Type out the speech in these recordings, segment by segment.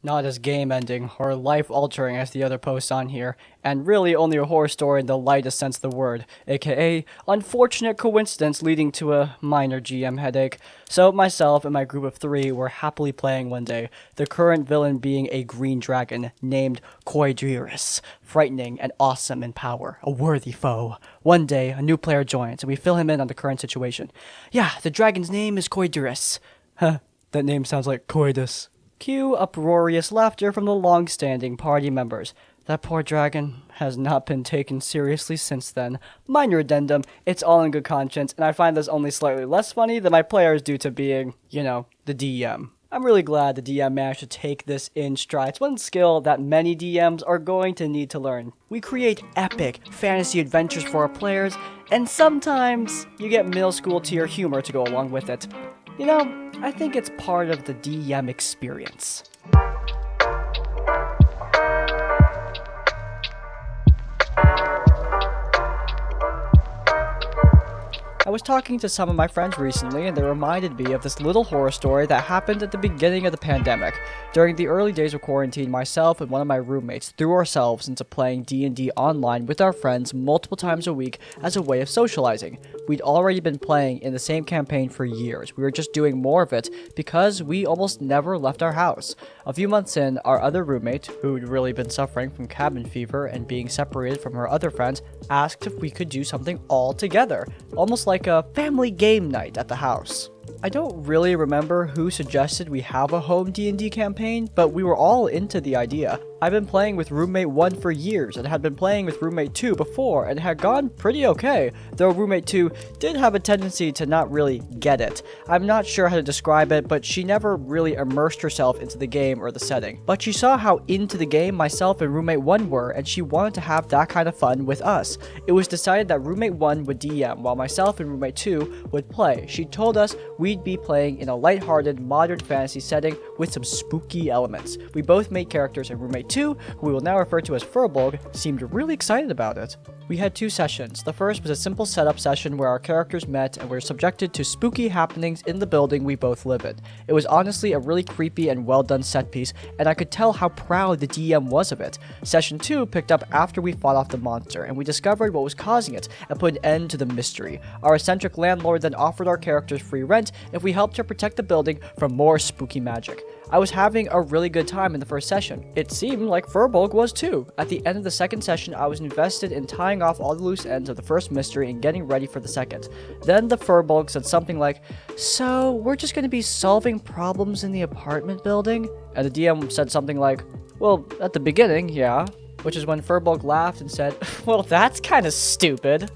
Not as game-ending or life-altering as the other posts on here, and really only a horror story in the lightest sense of the word, aka unfortunate coincidence leading to a minor GM headache. So myself and my group of 3 were happily playing one day, the current villain being a green dragon named Coidrirus, frightening and awesome in power, a worthy foe. One day, a new player joins, and we fill him in on the current situation. Yeah, the dragon's name is Coidrirus. Huh, that name sounds like coitus. Cue uproarious laughter from the long-standing party members. That poor dragon has not been taken seriously since then. Minor addendum, it's all in good conscience, and I find this only slightly less funny than my players due to being, the DM. I'm really glad the DM managed to take this in stride. It's one skill that many DMs are going to need to learn. We create epic fantasy adventures for our players, and sometimes you get middle school tier humor to go along with it. I think it's part of the DM experience. I was talking to some of my friends recently, and they reminded me of this little horror story that happened at the beginning of the pandemic. During the early days of quarantine, myself and one of my roommates threw ourselves into playing D&D online with our friends multiple times a week as a way of socializing. We'd already been playing in the same campaign for years. We were just doing more of it because we almost never left our house. A few months in, our other roommate, who'd really been suffering from cabin fever and being separated from her other friends, asked if we could do something all together, almost like a family game night at the house. I don't really remember who suggested we have a home D&D campaign, but we were all into the idea. I've been playing with roommate 1 for years and had been playing with roommate 2 before and had gone pretty okay, though roommate 2 did have a tendency to not really get it. I'm not sure how to describe it, but she never really immersed herself into the game or the setting. But she saw how into the game myself and roommate 1 were, and she wanted to have that kind of fun with us. It was decided that roommate 1 would DM while myself and roommate 2 would play. She told us we'd be playing in a lighthearted modern fantasy setting with some spooky elements. We both made characters, and roommate 2, who we will now refer to as Furbolg, seemed really excited about it. We had 2 sessions. The first was a simple setup session where our characters met and were subjected to spooky happenings in the building we both live in. It was honestly a really creepy and well done set piece, and I could tell how proud the DM was of it. Session 2 picked up after we fought off the monster, and we discovered what was causing it and put an end to the mystery. Our eccentric landlord then offered our characters free rent if we helped her protect the building from more spooky magic. I was having a really good time in the first session. It seemed like Furbolg was too. At the end of the second session, I was invested in tying off all the loose ends of the first mystery and getting ready for the second. Then the Furbolg said something like, "So, we're just gonna be solving problems in the apartment building?" And the DM said something like, "Well, at the beginning, yeah." Which is when Furbolg laughed and said, "Well, that's kinda stupid."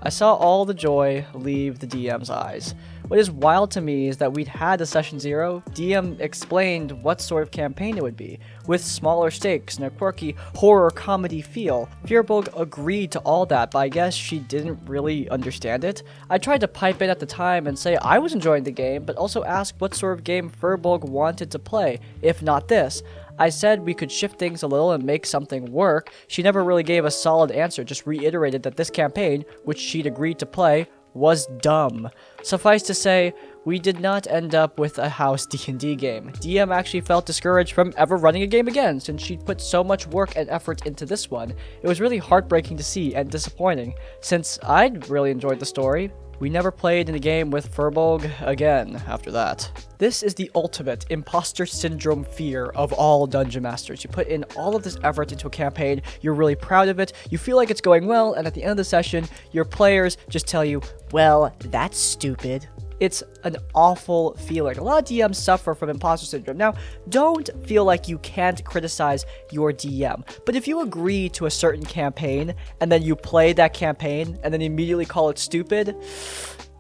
I saw all the joy leave the DM's eyes. What is wild to me is that we'd had a session 0, DM explained what sort of campaign it would be, with smaller stakes and a quirky horror comedy feel. Furbolg agreed to all that, but I guess she didn't really understand it. I tried to pipe in at the time and say I was enjoying the game, but also ask what sort of game Furbolg wanted to play, if not this. I said we could shift things a little and make something work. She never really gave a solid answer, just reiterated that this campaign, which she'd agreed to play, was dumb. Suffice to say, we did not end up with a house D&D game. DM actually felt discouraged from ever running a game again since she'd put so much work and effort into this one. It was really heartbreaking to see and disappointing, since I'd really enjoyed the story. We never played in a game with Furbolg again after that. This is the ultimate imposter syndrome fear of all dungeon masters. You put in all of this effort into a campaign, you're really proud of it, you feel like it's going well, and at the end of the session, your players just tell you, "Well, that's stupid." It's an awful feeling. A lot of DMs suffer from imposter syndrome. Now, don't feel like you can't criticize your DM, but if you agree to a certain campaign, and then you play that campaign, and then immediately call it stupid,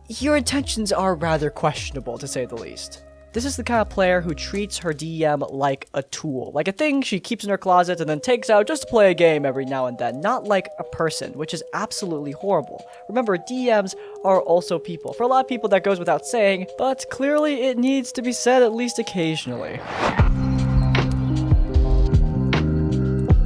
your intentions are rather questionable, to say the least. This is the kind of player who treats her DM like a tool, like a thing she keeps in her closet and then takes out just to play a game every now and then, not like a person, which is absolutely horrible. Remember, DMs are also people. For a lot of people that goes without saying, but clearly it needs to be said at least occasionally.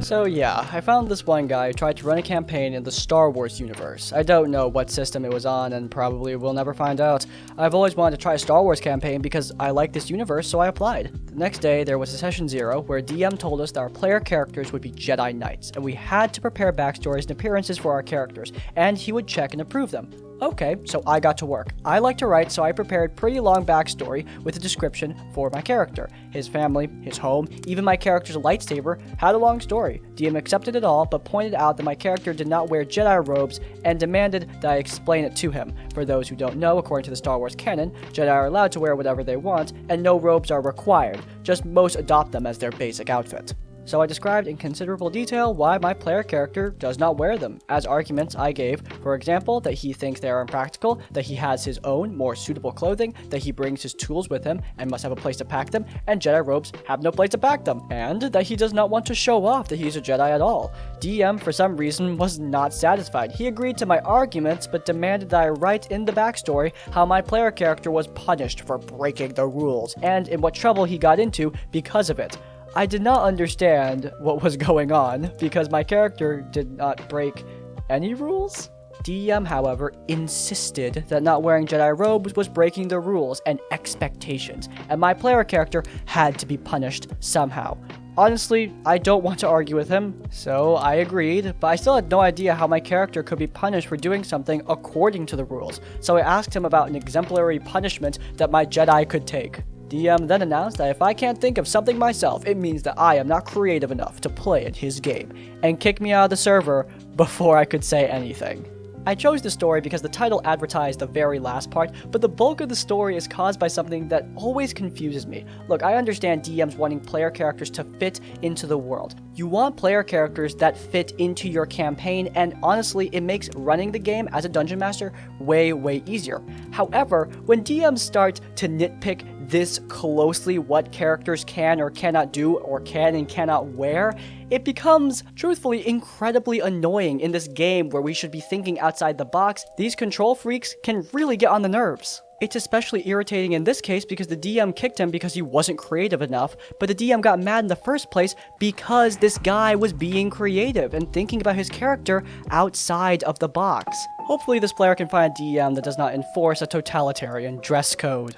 So yeah, I found this one guy who tried to run a campaign in the Star Wars universe. I don't know what system it was on and probably will never find out. I've always wanted to try a Star Wars campaign because I like this universe, so I applied. The next day, there was a session 0 where DM told us that our player characters would be Jedi Knights, and we had to prepare backstories and appearances for our characters, and he would check and approve them. Okay, so I got to work. I like to write, so I prepared pretty long backstory with a description for my character. His family, his home, even my character's lightsaber had a long story. DM accepted it all, but pointed out that my character did not wear Jedi robes and demanded that I explain it to him. For those who don't know, according to the Star Wars canon, Jedi are allowed to wear whatever they want, and no robes are required, just most adopt them as their basic outfit. So I described in considerable detail why my player character does not wear them. As arguments I gave, for example, that he thinks they are impractical, that he has his own, more suitable clothing, that he brings his tools with him and must have a place to pack them, and Jedi robes have no place to pack them, and that he does not want to show off that he's a Jedi at all. DM, for some reason, was not satisfied. He agreed to my arguments, but demanded that I write in the backstory how my player character was punished for breaking the rules, and in what trouble he got into because of it. I did not understand what was going on, because my character did not break any rules. DM, however, insisted that not wearing Jedi robes was breaking the rules and expectations, and my player character had to be punished somehow. Honestly, I don't want to argue with him, so I agreed, but I still had no idea how my character could be punished for doing something according to the rules, so I asked him about an exemplary punishment that my Jedi could take. DM then announced that if I can't think of something myself, it means that I am not creative enough to play in his game, and kicked me out of the server before I could say anything. I chose the story because the title advertised the very last part, but the bulk of the story is caused by something that always confuses me. Look, I understand DMs wanting player characters to fit into the world. You want player characters that fit into your campaign, and honestly, it makes running the game as a dungeon master way easier. However, when DMs start to nitpick this closely what characters can or cannot do or can and cannot wear, it becomes, truthfully, incredibly annoying in this game where we should be thinking outside the box. These control freaks can really get on the nerves. It's especially irritating in this case because the DM kicked him because he wasn't creative enough, but the DM got mad in the first place because this guy was being creative and thinking about his character outside of the box. Hopefully this player can find a DM that does not enforce a totalitarian dress code.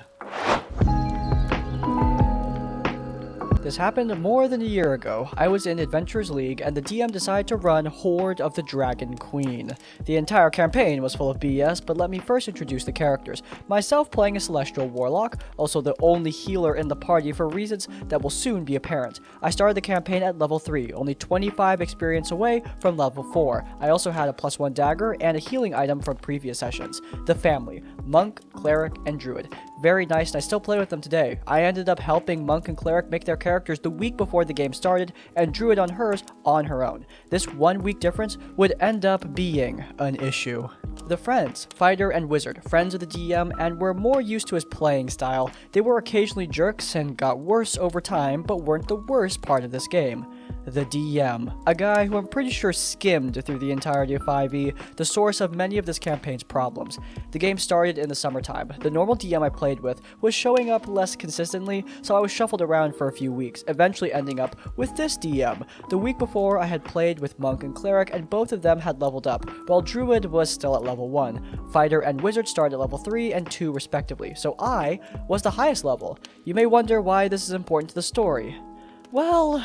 This happened more than a year ago. I was in Adventurers League and the DM decided to run Horde of the Dragon Queen. The entire campaign was full of BS, but let me first introduce the characters. Myself playing a Celestial Warlock, also the only healer in the party for reasons that will soon be apparent. I started the campaign at level 3, only 25 experience away from level 4. I also had a +1 dagger and a healing item from previous sessions. The family: Monk, Cleric, and Druid. Very nice, and I still play with them today. I ended up helping Monk and Cleric make their characters the week before the game started, and Druid on hers on her own. This 1 week difference would end up being an issue. The friends: Fighter and Wizard, friends of the DM and were more used to his playing style. They were occasionally jerks and got worse over time, but weren't the worst part of this game. The DM, a guy who I'm pretty sure skimmed through the entirety of 5e, the source of many of this campaign's problems. The game started in the summertime. The normal DM I played with was showing up less consistently, so I was shuffled around for a few weeks, eventually ending up with this DM. The week before, I had played with Monk and Cleric, and both of them had leveled up, while Druid was still at level 1. Fighter and Wizard started at level 3 and 2 respectively, so I was the highest level. You may wonder why this is important to the story. Well,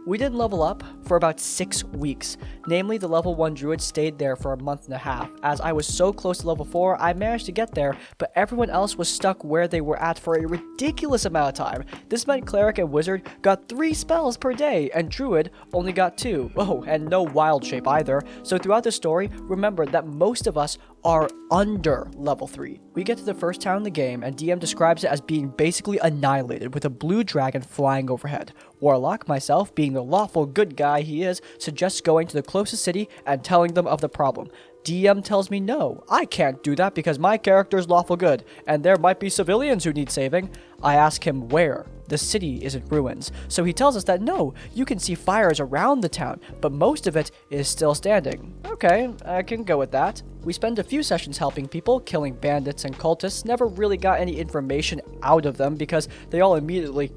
we didn't level up for about 6 weeks. Namely, the level 1 druid stayed there for a month and a half. As I was so close to level 4, I managed to get there, but everyone else was stuck where they were at for a ridiculous amount of time. This meant Cleric and Wizard got 3 spells per day, and Druid only got 2. Oh, and no wild shape either. So throughout the story, remember that most of us are under level 3. We get to the first town in the game, and DM describes it as being basically annihilated with a blue dragon flying overhead. Warlock, myself, being the lawful good guy he is, suggests going to the closest city and telling them of the problem. DM tells me no, I can't do that because my character is lawful good, and there might be civilians who need saving. I ask him where. The city is in ruins, so he tells us that no, you can see fires around the town, but most of it is still standing. Okay, I can go with that. We spend a few sessions helping people, killing bandits and cultists, never really got any information out of them because they all immediately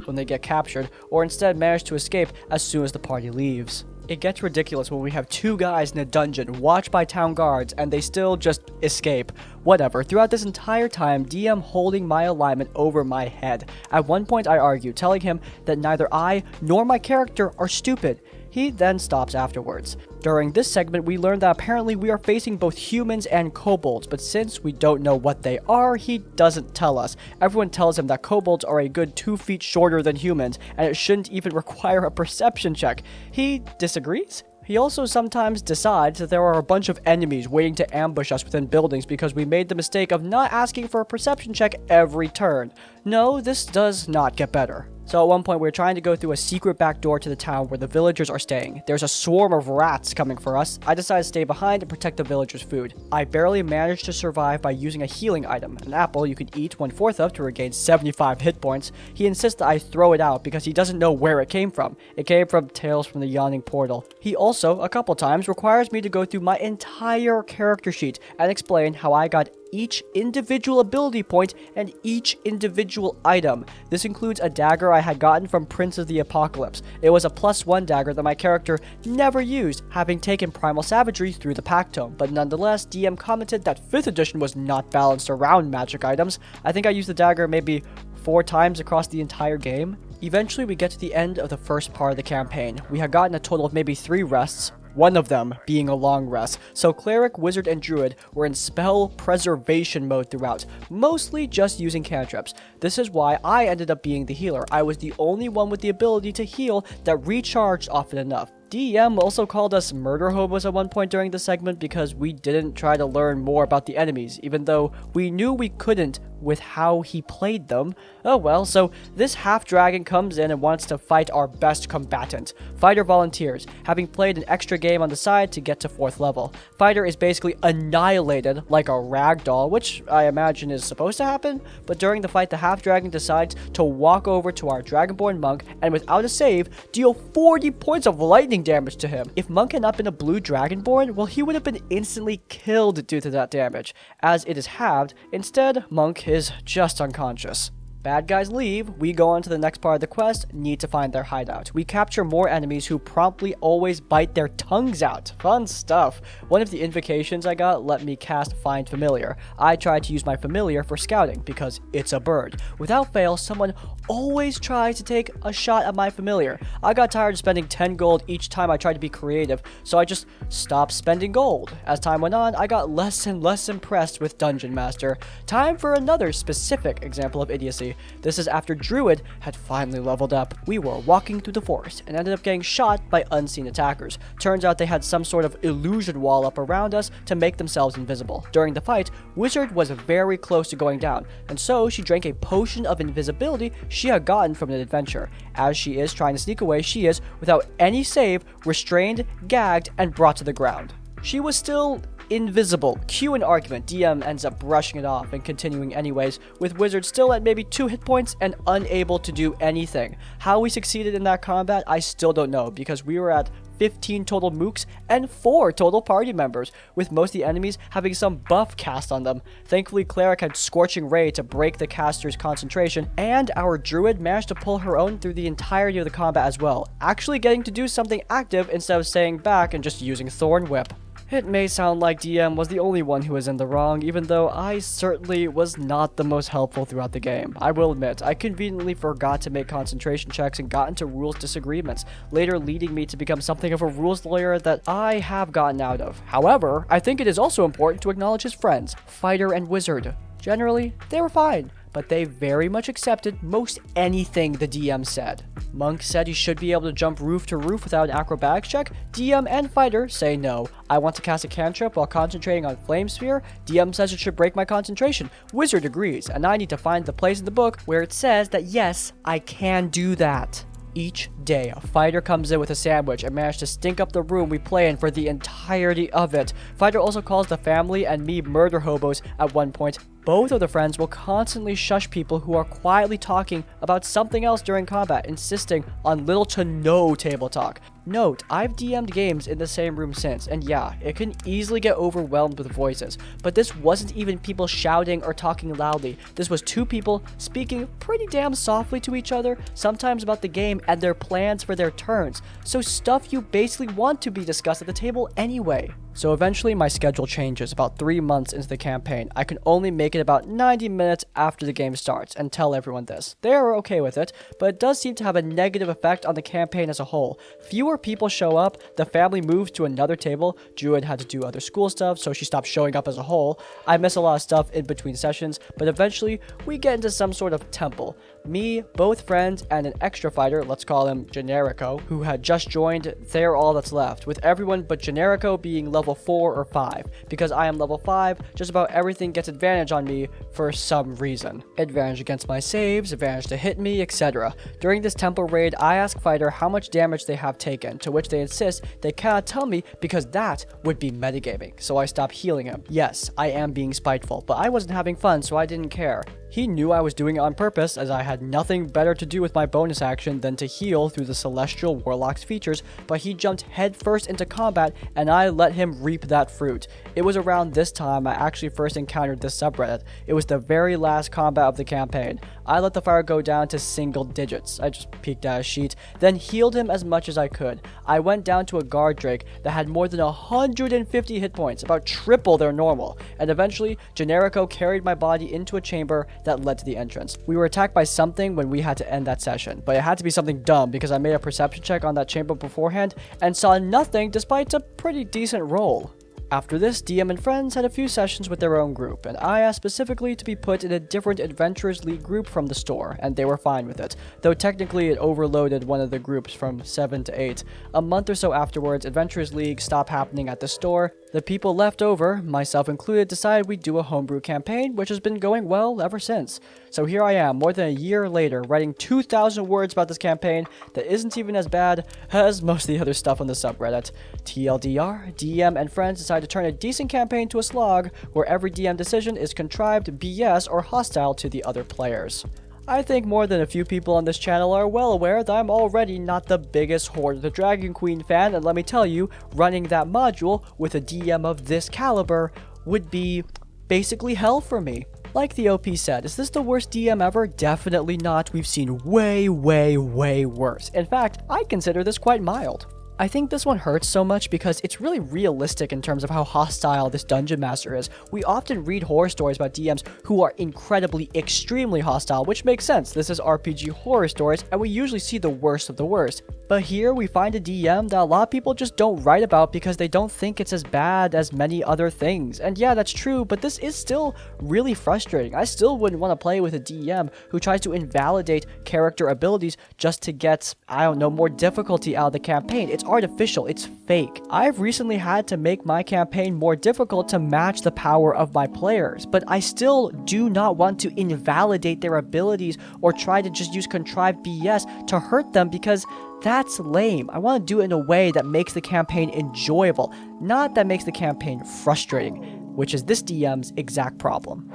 when they get captured, or instead manage to escape as soon as the party leaves. It gets ridiculous when we have 2 guys in a dungeon watched by town guards and they still just escape. Whatever, throughout this entire time, DM holding my alignment over my head. At one point I argue, telling him that neither I nor my character are stupid. He then stops afterwards. During this segment, we learn that apparently we are facing both humans and kobolds, but since we don't know what they are, he doesn't tell us. Everyone tells him that kobolds are a good 2 feet shorter than humans, and it shouldn't even require a perception check. He disagrees. He also sometimes decides that there are a bunch of enemies waiting to ambush us within buildings because we made the mistake of not asking for a perception check every turn. No, this does not get better. So at one point, we're trying to go through a secret back door to the town where the villagers are staying. There's a swarm of rats coming for us. I decide to stay behind and protect the villagers' food. I barely managed to survive by using a healing item, an apple you could eat 1/4 of to regain 75 hit points. He insists that I throw it out because he doesn't know where it came from. It came from Tales from the Yawning Portal. He also, a couple times, requires me to go through my entire character sheet and explain how I got each individual ability point and each individual item. This includes a dagger I had gotten from Prince of the Apocalypse. It was a +1 dagger that my character never used, having taken Primal Savagery through the Pact Tome, but nonetheless, DM commented that 5th edition was not balanced around magic items. I think I used the dagger maybe 4 times across the entire game. Eventually, we get to the end of the first part of the campaign. We had gotten a total of maybe 3 rests, one of them being a long rest. So Cleric, Wizard, and Druid were in spell preservation mode throughout, mostly just using cantrips. This is why I ended up being the healer. I was the only one with the ability to heal that recharged often enough. DM also called us murder hobos at one point during the segment because we didn't try to learn more about the enemies, even though we knew we couldn't with how he played them. Oh well, so this half-dragon comes in and wants to fight our best combatant. Fighter volunteers, having played an extra game on the side to get to 4th level. Fighter is basically annihilated like a ragdoll, which I imagine is supposed to happen, but during the fight the half-dragon decides to walk over to our dragonborn monk and without a save, deal 40 points of lightning damage to him. If Monk had not been a blue dragonborn, well, he would have been instantly killed due to that damage. As it is halved, instead, Monk is just unconscious. Bad guys leave, we go on to the next part of the quest, need to find their hideout. We capture more enemies who promptly always bite their tongues out. Fun stuff. One of the invocations I got let me cast Find Familiar. I tried to use my familiar for scouting because it's a bird. Without fail, someone always tries to take a shot at my familiar. I got tired of spending 10 gold each time I tried to be creative, so I just stopped spending gold. As time went on, I got less and less impressed with Dungeon Master. Time for another specific example of idiocy. This is after Druid had finally leveled up. We were walking through the forest and ended up getting shot by unseen attackers. Turns out they had some sort of illusion wall up around us to make themselves invisible. During the fight, Wizard was very close to going down, and so she drank a potion of invisibility she had gotten from an adventure. As she is trying to sneak away, she is, without any save, restrained, gagged, and brought to the ground. She was still invisible. Cue an argument. DM ends up brushing it off and continuing anyways, with Wizard still at maybe 2 hit points and unable to do anything. How we succeeded in that combat, I still don't know, because we were at 15 total mooks and 4 total party members, with most of the enemies having some buff cast on them. Thankfully, Cleric had Scorching Ray to break the caster's concentration, and our Druid managed to pull her own through the entirety of the combat as well, actually getting to do something active instead of staying back and just using Thorn Whip. It may sound like DM was the only one who was in the wrong, even though I certainly was not the most helpful throughout the game. I will admit, I conveniently forgot to make concentration checks and got into rules disagreements, later leading me to become something of a rules lawyer that I have gotten out of. However, I think it is also important to acknowledge his friends, Fighter and Wizard. Generally, they were fine, but they very much accepted most anything the DM said. Monk said he should be able to jump roof to roof without an acrobatics check. DM and Fighter say no. I want to cast a cantrip while concentrating on Flame Sphere. DM says it should break my concentration. Wizard agrees, and I need to find the place in the book where it says that yes, I can do that. Each day, a fighter comes in with a sandwich and manages to stink up the room we play in for the entirety of it. Fighter also calls the family and me murder hobos at one point. Both of the friends will constantly shush people who are quietly talking about something else during combat, insisting on little to no table talk. Note, I've DM'd games in the same room since, and yeah, it can easily get overwhelmed with voices, but this wasn't even people shouting or talking loudly. This was two people speaking pretty damn softly to each other, sometimes about the game and their plans for their turns, so stuff you basically want to be discussed at the table anyway. So eventually my schedule changes about 3 months into the campaign. I can only make it about 90 minutes after the game starts and tell everyone this. They are okay with it, but it does seem to have a negative effect on the campaign as a whole. Fewer people show up, the family moves to another table, Druid had to do other school stuff, so she stopped showing up as a whole. I miss a lot of stuff in between sessions, but eventually we get into some sort of temple. Me, both friends, and an extra fighter, let's call him Generico, who had just joined, they're all that's left, with everyone but Generico being level 4 or 5. Because I am level 5, just about everything gets advantage on me for some reason. Advantage against my saves, advantage to hit me, etc. During this temple raid, I ask fighter how much damage they have taken, to which they insist they cannot tell me because that would be metagaming, so I stop healing him. Yes, I am being spiteful, but I wasn't having fun, so I didn't care. He knew I was doing it on purpose, as I had nothing better to do with my bonus action than to heal through the Celestial Warlock's features, but he jumped headfirst into combat, and I let him reap that fruit. It was around this time I actually first encountered this subreddit. It was the very last combat of the campaign. I let the fire go down to single digits. I just peeked at a sheet, then healed him as much as I could. I went down to a guard drake that had more than 150 hit points, about triple their normal, and eventually Generico carried my body into a chamber that led to the entrance. We were attacked by something when we had to end that session, but it had to be something dumb because I made a perception check on that chamber beforehand and saw nothing despite a pretty decent roll. After this, DM and friends had a few sessions with their own group, and I asked specifically to be put in a different Adventurers League group from the store, and they were fine with it, though technically it overloaded one of the groups from 7 to 8. A month or so afterwards, Adventurers League stopped happening at the store. The people left over, myself included, decided we'd do a homebrew campaign, which has been going well ever since. So here I am, more than a year later, writing 2,000 words about this campaign that isn't even as bad as most of the other stuff on the subreddit. TLDR, DM and friends decided to turn a decent campaign to a slog, where every DM decision is contrived, BS, or hostile to the other players. I think more than a few people on this channel are well aware that I'm already not the biggest Hoard of the Dragon Queen fan, and let me tell you, running that module with a DM of this caliber would be basically hell for me. Like the OP said, is this the worst DM ever? Definitely not. We've seen way worse. In fact, I consider this quite mild. I think this one hurts so much because it's really realistic in terms of how hostile this dungeon master is. We often read horror stories about DMs who are incredibly, extremely hostile, which makes sense. This is RPG horror stories, and we usually see the worst of the worst. But here we find a DM that a lot of people just don't write about because they don't think it's as bad as many other things. And yeah, that's true, but this is still really frustrating. I still wouldn't want to play with a DM who tries to invalidate character abilities just to get, I don't know, more difficulty out of the campaign. It's artificial, it's fake. I've recently had to make my campaign more difficult to match the power of my players, but I still do not want to invalidate their abilities or try to just use contrived BS to hurt them because that's lame. I want to do it in a way that makes the campaign enjoyable, not that makes the campaign frustrating, which is this DM's exact problem.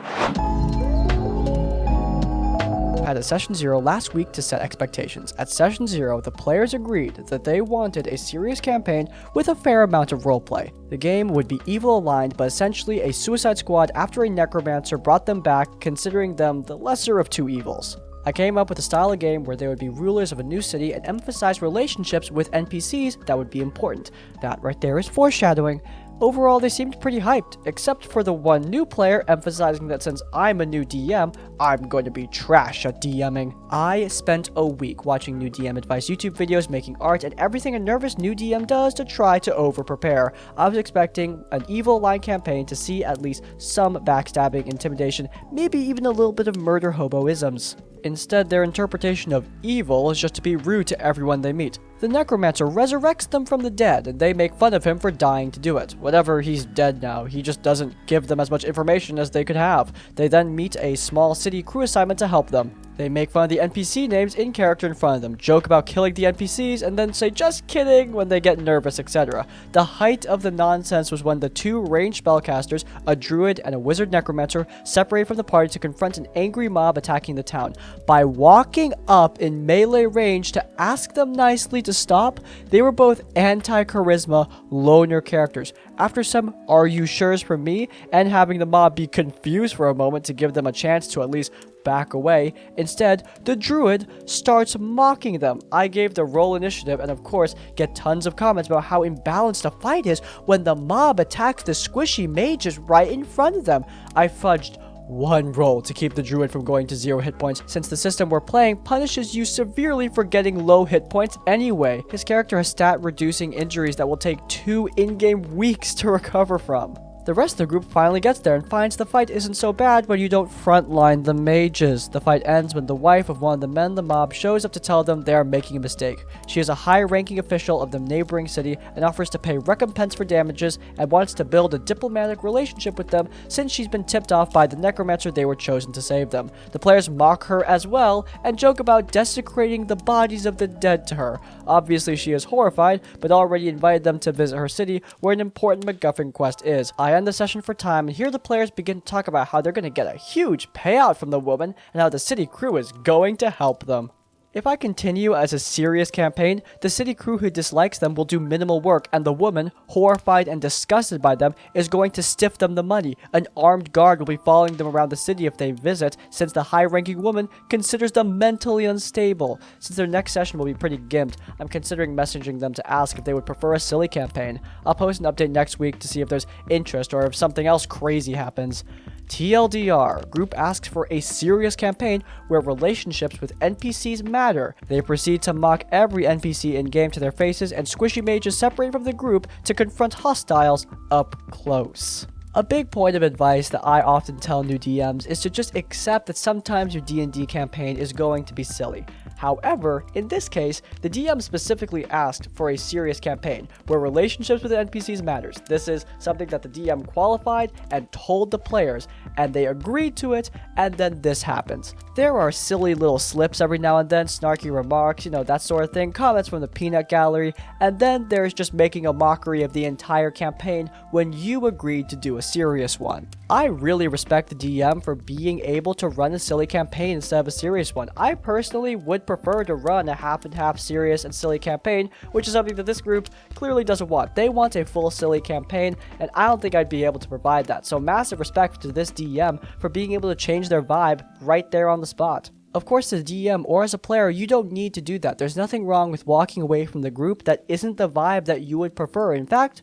At Session 0 last week to set expectations. At Session 0, the players agreed that they wanted a serious campaign with a fair amount of roleplay. The game would be evil aligned, but essentially a suicide squad after a necromancer brought them back, considering them the lesser of two evils. I came up with a style of game where they would be rulers of a new city and emphasize relationships with NPCs that would be important. That right there is foreshadowing. Overall, they seemed pretty hyped, except for the one new player emphasizing that since I'm a new DM, I'm going to be trash at DMing. I spent a week watching new DM advice YouTube videos, making art, and everything a nervous new DM does to try to over-prepare. I was expecting an evil line campaign to see at least some backstabbing, intimidation, maybe even a little bit of murder hobo-isms. Instead, their interpretation of evil is just to be rude to everyone they meet. The necromancer resurrects them from the dead, and they make fun of him for dying to do it. Whatever, he's dead now. He just doesn't give them as much information as they could have. They then meet a small city crew assignment to help them. They make fun of the NPC names in character in front of them, joke about killing the NPCs, and then say just kidding when they get nervous, etc. The height of the nonsense was when the two ranged spellcasters, a druid and a wizard necromancer, separated from the party to confront an angry mob attacking the town. By walking up in melee range to ask them nicely to stop, they were both anti-charisma loner characters. After some "are you sure's" from me, and having the mob be confused for a moment to give them a chance to at least back away, instead, the druid starts mocking them. I gave the roll initiative and of course get tons of comments about how imbalanced the fight is when the mob attacks the squishy mages right in front of them. I fudged one roll to keep the druid from going to 0 hit points, since the system we're playing punishes you severely for getting low hit points anyway. His character has stat reducing injuries that will take 2 in-game weeks to recover from. The rest of the group finally gets there and finds the fight isn't so bad when you don't frontline the mages. The fight ends when the wife of one of the men in the mob shows up to tell them they are making a mistake. She is a high-ranking official of the neighboring city and offers to pay recompense for damages and wants to build a diplomatic relationship with them since she's been tipped off by the necromancer they were chosen to save them. The players mock her as well and joke about desecrating the bodies of the dead to her. Obviously she is horrified, but already invited them to visit her city where an important MacGuffin quest is. I end the session for time, and here the players begin to talk about how they're going to get a huge payout from the woman and how the city crew is going to help them. If I continue as a serious campaign, the city crew who dislikes them will do minimal work, and the woman, horrified and disgusted by them, is going to stiff them the money. An armed guard will be following them around the city if they visit, since the high-ranking woman considers them mentally unstable. Since their next session will be pretty gimped, I'm considering messaging them to ask if they would prefer a silly campaign. I'll post an update next week to see if there's interest or if something else crazy happens. TLDR, group asks for a serious campaign where relationships with NPCs matter. They proceed to mock every NPC in-game to their faces, and squishy mages separate from the group to confront hostiles up close. A big point of advice that I often tell new DMs is to just accept that sometimes your D&D campaign is going to be silly. However, in this case, the DM specifically asked for a serious campaign where relationships with NPCs matters. This is something that the DM qualified and told the players, and they agreed to it, and then this happens. There are silly little slips every now and then, snarky remarks, that sort of thing, comments from the peanut gallery, and then there's just making a mockery of the entire campaign when you agreed to do a serious one. I really respect the DM for being able to run a silly campaign instead of a serious one. I personally would prefer to run a half and half serious and silly campaign, which is something that this group clearly doesn't want. They want a full silly campaign, and I don't think I'd be able to provide that. So massive respect to this DM for being able to change their vibe right there on the spot. Of course, as a DM or as a player, you don't need to do that. There's nothing wrong with walking away from the group that isn't the vibe that you would prefer. In fact,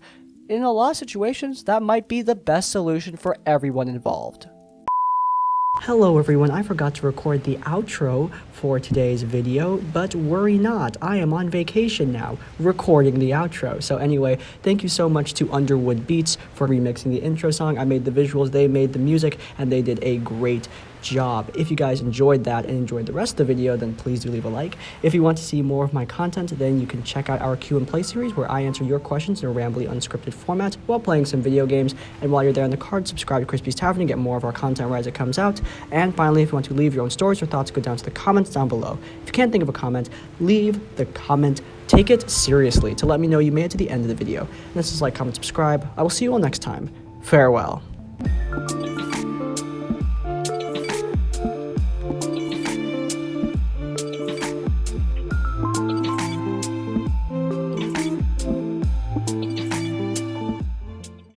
in a lot of situations, that might be the best solution for everyone involved. Hello everyone, I forgot to record the outro for today's video, but worry not, I am on vacation now, recording the outro. So anyway, thank you so much to Underwood Beats for remixing the intro song. I made the visuals, they made the music, and they did a great job. If you guys enjoyed that and enjoyed the rest of the video, then please do leave a like. If you want to see more of my content, then you can check out our Q and Play series where I answer your questions in a rambly, unscripted format while playing some video games. And while you're there in the card, subscribe to Crispy's Tavern to get more of our content right as it comes out. And finally, if you want to leave your own stories or thoughts, go down to the comments down below. If you can't think of a comment, leave the comment. Take it seriously to let me know you made it to the end of the video. And this is like, comment, subscribe. I will see you all next time. Farewell.